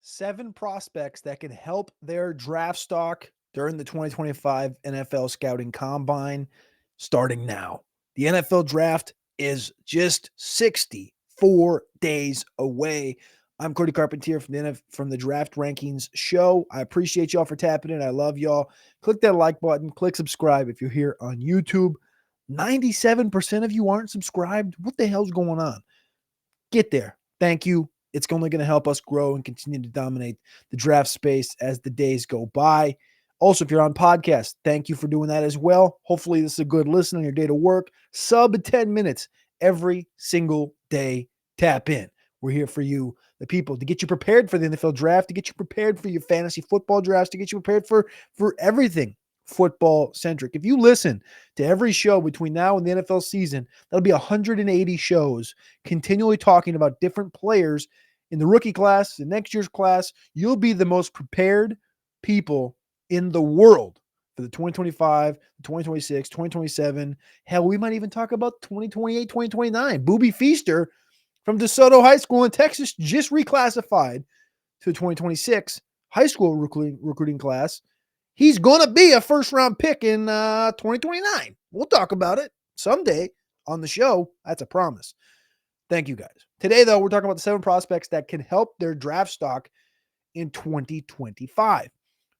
7 prospects that can help their draft stock during the 2025 NFL Scouting Combine starting now. The NFL Draft is just 64 days away. I'm Cody Carpentier from the Draft Rankings Show. I appreciate y'all for tapping in. I love y'all. Click that like button. Click subscribe if you're here on YouTube. 97% of you aren't subscribed. What the hell's going on? Get there. Thank you. It's only going to help us grow and continue to dominate the draft space as the days go by. Also, if you're on podcast, thank you for doing that as well. Hopefully, this is a good listen on your day to work. Sub 10 minutes every single day. Tap in. We're here for you, the people, to get you prepared for the NFL draft, to get you prepared for your fantasy football drafts, to get you prepared for everything football centric. If you listen to every show between now and the NFL season, that'll be 180 shows continually talking about different players in the rookie class, the next year's class. You'll be the most prepared people in the world for the 2025, 2026, 2027. Hell, we might even talk about 2028, 2029. Booby Feaster from DeSoto High School in Texas just reclassified to the 2026 high school recruiting class. He's going to be a first-round pick in 2029. We'll talk about it someday on the show. That's a promise. Thank you, guys. Today, though, we're talking about the 7 prospects that can help their draft stock in 2025.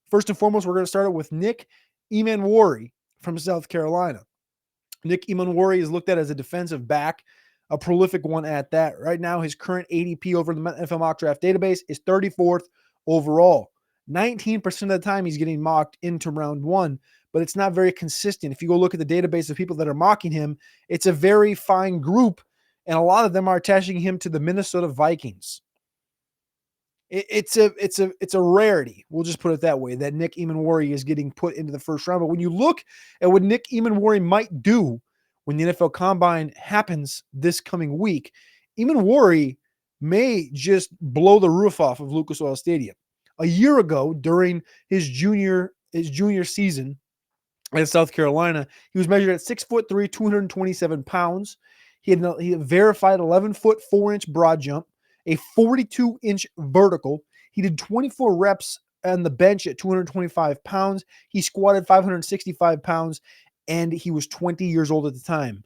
First and foremost, we're going to start it with Nick Emmanwori from South Carolina. Nick Emmanwori is looked at as a defensive back, a prolific one at that. Right now, his current ADP over the NFL Mock Draft database is 34th overall. 19% of the time he's getting mocked into round 1, but it's not very consistent. If you go look at the database of people that are mocking him, it's a very fine group, and a lot of them are attaching him to the Minnesota Vikings. It's a rarity. We'll just put it that way, that Nick Emmanwori is getting put into the first round. But when you look at what Nick Emmanwori might do when the NFL Combine happens this coming week, Emmanwori may just blow the roof off of Lucas Oil Stadium. A year ago, during his junior season in South Carolina, he was measured at 6'3", 227 pounds. He had a verified 11-foot 4-inch broad jump, a 42-inch vertical. He did 24 reps on the bench at 225 pounds. He squatted 565 pounds, and he was 20 years old at the time.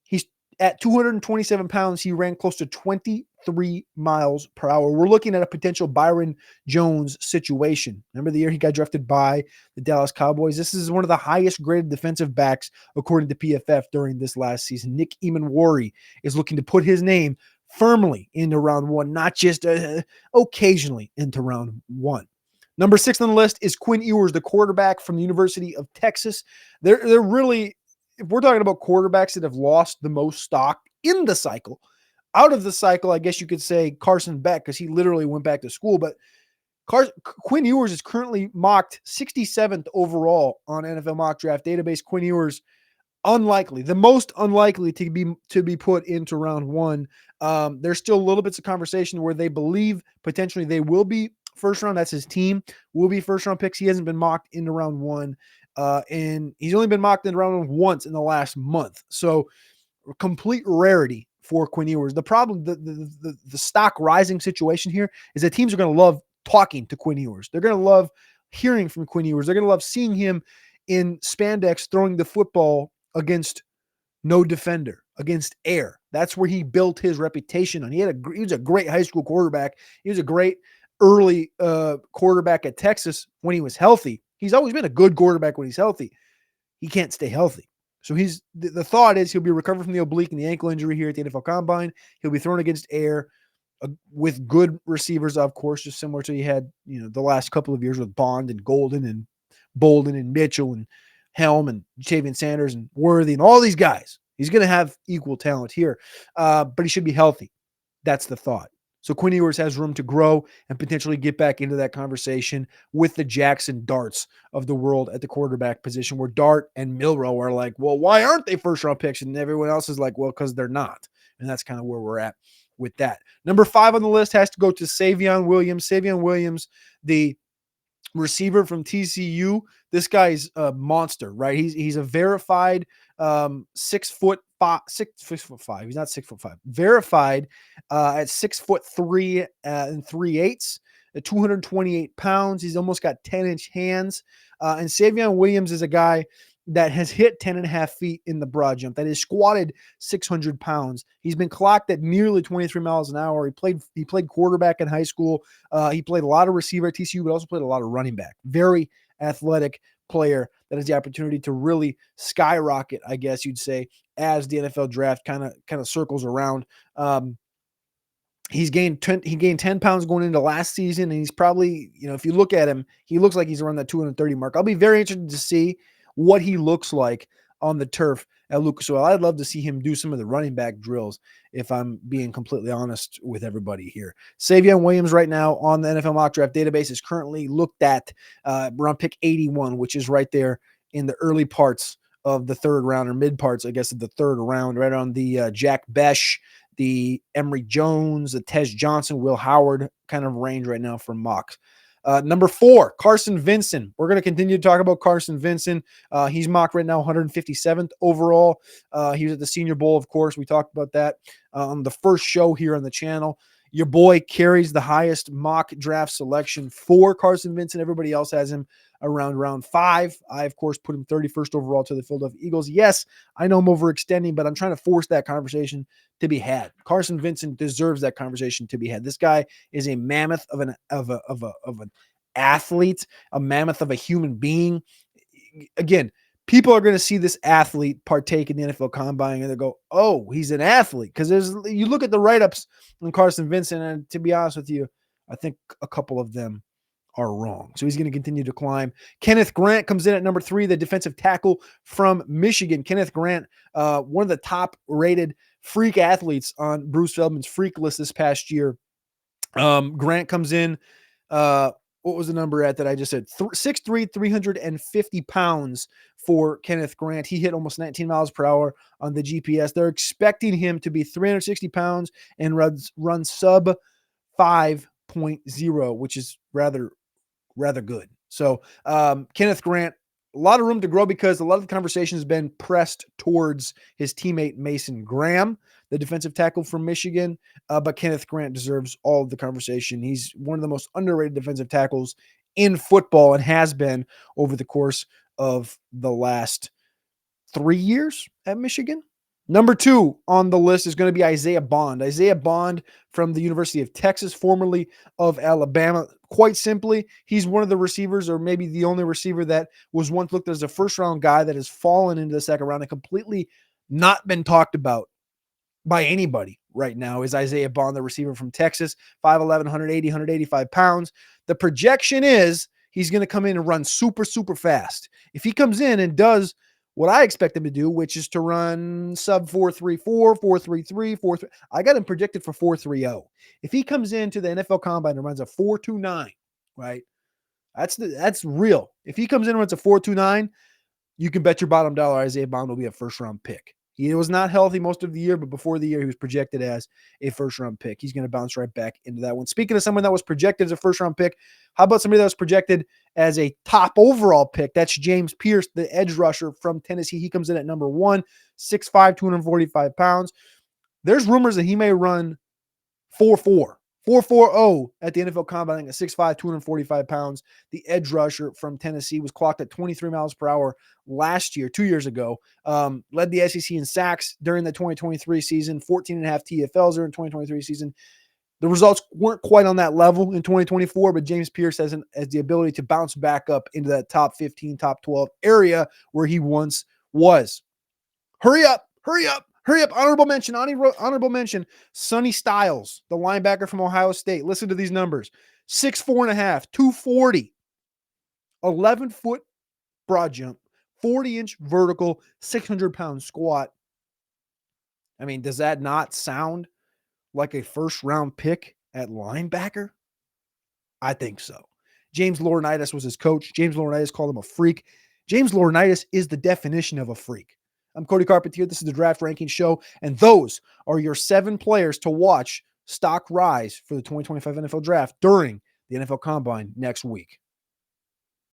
He's at 227 pounds. He ran close to 23 miles per hour. We're looking at a potential Byron Jones situation. Remember the year he got drafted by the Dallas Cowboys? This is one of the highest graded defensive backs according to PFF during this last season. Nick Emmanwori is looking to put his name firmly into round 1, not just occasionally into round 1. Number 6 on the list is Quinn Ewers, the quarterback from the University of Texas. They're really, if we're talking about quarterbacks that have lost the most stock in the cycle, out of the cycle, I guess you could say Carson Beck, because he literally went back to school. But Quinn Ewers is currently mocked 67th overall on NFL Mock Draft database. Quinn Ewers, unlikely, the most unlikely to be put into round 1. There's still a little bits of conversation where they believe potentially they will be first round. That's his team, will be first round picks. He hasn't been mocked into round 1. And he's only been mocked into round 1 once in the last month. So complete rarity for Quinn Ewers. The problem, the stock rising situation here is that teams are going to love talking to Quinn Ewers. They're going to love hearing from Quinn Ewers. They're going to love seeing him in spandex throwing the football against no defender, against air. That's where he built his reputation on. He was a great high school quarterback. He was a great early quarterback at Texas when he was healthy. He's always been a good quarterback when he's healthy. He can't stay healthy. So the thought is he'll be recovered from the oblique and the ankle injury here at the NFL Combine. He'll be thrown against air with good receivers, of course, just similar to he had, the last couple of years with Bond and Golden and Bolden and Mitchell and Helm and Jatavian Sanders and Worthy and all these guys. He's going to have equal talent here, but he should be healthy. That's the thought. So Quinn Ewers has room to grow and potentially get back into that conversation with the Jackson Darts of the world at the quarterback position, where Dart and Milrow are like, well, why aren't they first-round picks? And everyone else is like, well, because they're not. And that's kind of where we're at with that. Number 5 on the list has to go to Savion Williams. Savion Williams, the receiver from TCU. This guy's a monster, right? He's a verified 6'5". He's not 6'5". Verified at 6'3" and 3/8. at 228 pounds. He's almost got 10-inch hands. And Savion Williams is a guy that has hit 10 and a half feet in the broad jump, that has squatted 600 pounds. He's been clocked at nearly 23 miles an hour. He played quarterback in high school. He played a lot of receiver at TCU, but also played a lot of running back. Very athletic player that has the opportunity to really skyrocket, I guess you'd say, as the NFL draft kind of circles around. He gained 10 pounds going into last season, and he's probably, if you look at him, he looks like he's around that 230 mark. I'll be very interested to see what he looks like on the turf at Lucas Oil. I'd love to see him do some of the running back drills, if I'm being completely honest with everybody here. Savion Williams right now on the NFL mock draft database is currently looked at around pick 81, which is right there in the early parts of the third round, or mid parts, I guess, of the third round, right on the Jack Besh, the Emory Jones, the Tej Johnson, Will Howard kind of range right now for mocks. Number 4, Carson Vincent. We're going to continue to talk about Carson Vincent. He's mocked right now 157th overall. He was at the Senior Bowl, of course. We talked about that on the first show here on the channel. Your boy carries the highest mock draft selection for Carson Vincent. Everybody else has him around round 5. I, of course, put him 31st overall to the Philadelphia Eagles. Yes, I know I'm overextending, but I'm trying to force that conversation to be had. Carson Vincent deserves that conversation to be had. This guy is a mammoth of an athlete, a mammoth of a human being. Again, people are going to see this athlete partake in the NFL Combine and they go, "Oh, he's an athlete." Because you look at the write-ups on Carson Vincent, and to be honest with you, I think a couple of them are wrong. So he's going to continue to climb. Kenneth Grant comes in at number 3, the defensive tackle from Michigan. Kenneth Grant, one of the top-rated freak athletes on Bruce Feldman's freak list this past year. Grant comes in. What was the number at that I just said? 6'3", 350 pounds for Kenneth Grant. He hit almost 19 miles per hour on the GPS. They're expecting him to be 360 pounds and run sub 5.0, which is rather good. So Kenneth Grant, a lot of room to grow because a lot of the conversation has been pressed towards his teammate Mason Graham, the defensive tackle from Michigan. But Kenneth Grant deserves all of the conversation. He's one of the most underrated defensive tackles in football and has been over the course of the last 3 years at Michigan. Number 2 on the list is going to be Isaiah Bond. Isaiah Bond from the University of Texas, formerly of Alabama. Quite simply, he's one of the receivers, or maybe the only receiver that was once looked at as a first-round guy that has fallen into the second round and completely not been talked about by anybody right now, is Isaiah Bond, the receiver from Texas, 5'11", 180, 185 pounds. The projection is he's going to come in and run super, super fast. If he comes in and does what I expect him to do, which is to run sub 4.34, 4.33, 4.3. I got him predicted for 4.30. If he comes into the NFL Combine and runs a 4.29, right? That's real. If he comes in and runs a 4.29, you can bet your bottom dollar Isaiah Bond will be a first-round pick. He was not healthy most of the year, but before the year, he was projected as a first-round pick. He's going to bounce right back into that one. Speaking of someone that was projected as a first-round pick, how about somebody that was projected as a top overall pick? That's James Pierce, the edge rusher from Tennessee. He comes in at number 1, 6'5", 245 pounds. There's rumors that he may run 4.40 at the NFL Combine at 6'5", 245 pounds. The edge rusher from Tennessee was clocked at 23 miles per hour last year, 2 years ago. Led the SEC in sacks during the 2023 season, 14 and a half TFLs during the 2023 season. The results weren't quite on that level in 2024, but James Pierce has the ability to bounce back up into that top 15, top 12 area where he once was. Hurry up. Honorable mention, Sonny Styles, the linebacker from Ohio State. Listen to these numbers. 6'4.5", 240, 11-foot broad jump, 40-inch vertical, 600-pound squat. I mean, does that not sound like a first-round pick at linebacker? I think so. James Laurinaitis was his coach. James Laurinaitis called him a freak. James Laurinaitis is the definition of a freak. I'm Cody Carpentier. This is the Draft Ranking Show, and those are your 7 players to watch stock rise for the 2025 NFL Draft during the NFL Combine next week.